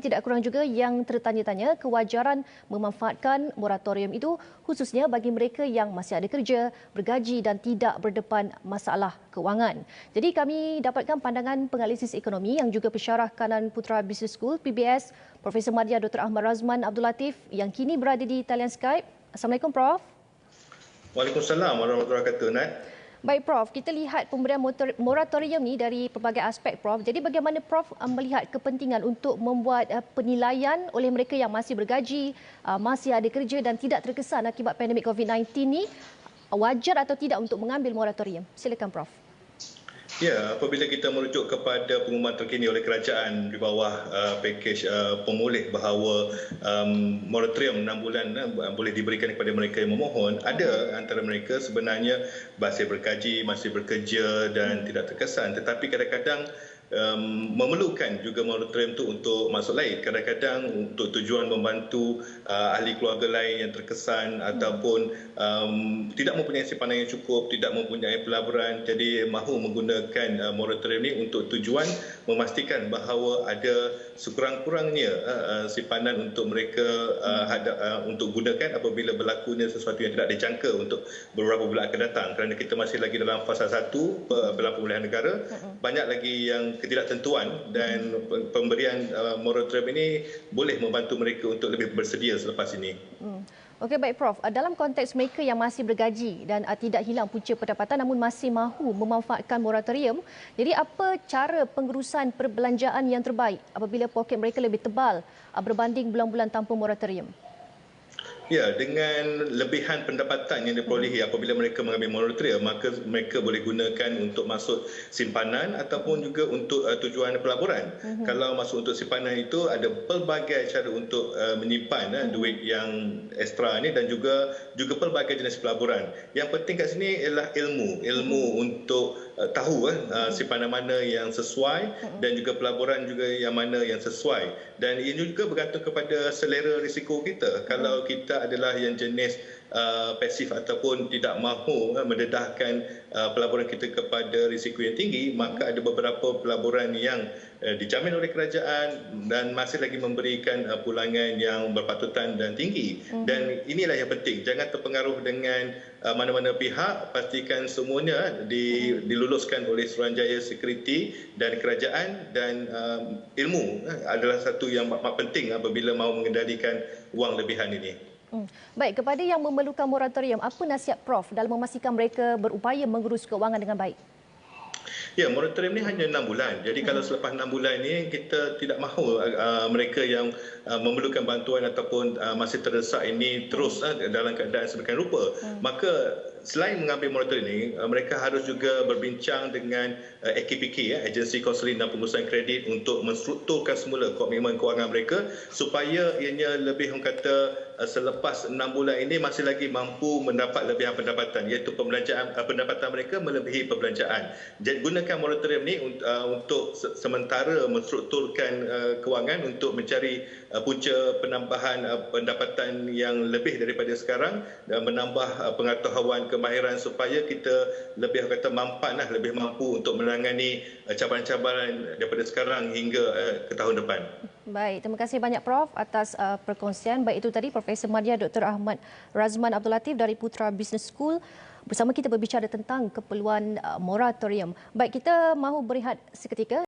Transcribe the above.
Tidak kurang juga yang tertanya-tanya kewajaran memanfaatkan moratorium itu khususnya bagi mereka yang masih ada kerja, bergaji dan tidak berdepan masalah kewangan. Jadi kami dapatkan pandangan penganalisis ekonomi yang juga pensyarah kanan Putra Business School PBS, Profesor Madya Dr. Ahmad Razman Abdul Latif yang kini berada di talian Skype. Assalamualaikum Prof. Waalaikumsalam warahmatullahi wabarakatuh, Nat. Baik Prof, kita lihat pemberian moratorium ni dari pelbagai aspek Prof. Jadi bagaimana Prof melihat kepentingan untuk membuat penilaian oleh mereka yang masih bergaji, masih ada kerja dan tidak terkesan akibat pandemik COVID-19 ni, wajar atau tidak untuk mengambil moratorium? Silakan Prof. Ya, apabila kita merujuk kepada pengumuman terkini oleh kerajaan di bawah pakej pemulih bahawa moratorium 6 bulan boleh diberikan kepada mereka yang memohon, ada antara mereka sebenarnya masih bergaji, masih bekerja dan tidak terkesan, tetapi kadang-kadang memerlukan juga moratorium itu untuk maksud lain, kadang-kadang untuk tujuan membantu ahli keluarga lain yang terkesan ataupun tidak mempunyai simpanan yang cukup, tidak mempunyai pelaburan, jadi mahu menggunakan moratorium ini untuk tujuan memastikan bahawa ada sekurang-kurangnya simpanan untuk mereka untuk gunakan apabila berlakunya sesuatu yang tidak dijangka untuk beberapa bulan akan datang, kerana kita masih lagi dalam fasa 1 dalam pemulihan negara, banyak lagi yang ketidaktentuan dan pemberian moratorium ini boleh membantu mereka untuk lebih bersedia selepas ini. Okey, baik Prof. Dalam konteks mereka yang masih bergaji dan tidak hilang punca pendapatan namun masih mahu memanfaatkan moratorium, jadi apa cara pengurusan perbelanjaan yang terbaik apabila poket mereka lebih tebal berbanding bulan-bulan tanpa moratorium? Ya, dengan lebihan pendapatan yang diperolehi apabila mereka mengambil moratorium, maka mereka boleh gunakan untuk masuk simpanan ataupun juga untuk tujuan pelaburan. Kalau masuk untuk simpanan itu ada pelbagai cara untuk menyimpan duit yang ekstra ini dan juga pelbagai jenis pelaburan. Yang penting kat sini ialah ilmu untuk tahu simpanan mana yang sesuai dan juga pelaburan juga yang mana yang sesuai. Dan ini juga bergantung kepada selera risiko kita. Kalau kita adalah yang jenis pasif ataupun tidak mahu mendedahkan pelaburan kita kepada risiko yang tinggi, maka ada beberapa pelaburan yang dijamin oleh kerajaan dan masih lagi memberikan pulangan yang berpatutan dan tinggi. Dan inilah yang penting, jangan terpengaruh dengan mana-mana pihak, pastikan semuanya diluluskan oleh Suruhanjaya Security dan kerajaan, dan ilmu adalah satu yang penting apabila mahu mengendalikan wang lebihan ini. Baik, kepada yang memerlukan moratorium, apa nasihat Prof dalam memastikan mereka berupaya mengurus keuangan dengan baik? Ya, moratorium ini hanya 6 bulan. Jadi kalau selepas 6 bulan ini kita tidak mahu mereka yang memerlukan bantuan ataupun masih terdesak ini terus dalam keadaan sedemikian rupa. Maka selain mengambil moratorium ini, mereka harus juga berbincang dengan AKPK, Agensi Konseling dan Pengurusan Kredit, untuk menstrukturkan semula komitmen kewangan mereka supaya ianya lebih, orang kata, selepas 6 bulan ini masih lagi mampu mendapat lebihan pendapatan, iaitu pendapatan mereka melebihi perbelanjaan. Jadi gunakan moratorium ini untuk sementara menstrukturkan kewangan untuk mencari punca penambahan pendapatan yang lebih daripada sekarang dan menambah pengetahuan kemahiran supaya kita lebih, kata, lebih mampu untuk menangani cabaran-cabaran daripada sekarang hingga ke tahun depan. Baik, terima kasih banyak Prof atas perkongsian. Baik, itu tadi Profesor Madya Dr. Ahmad Razman Abdul Latif dari Putra Business School bersama kita berbicara tentang keperluan moratorium. Baik, kita mahu berehat seketika.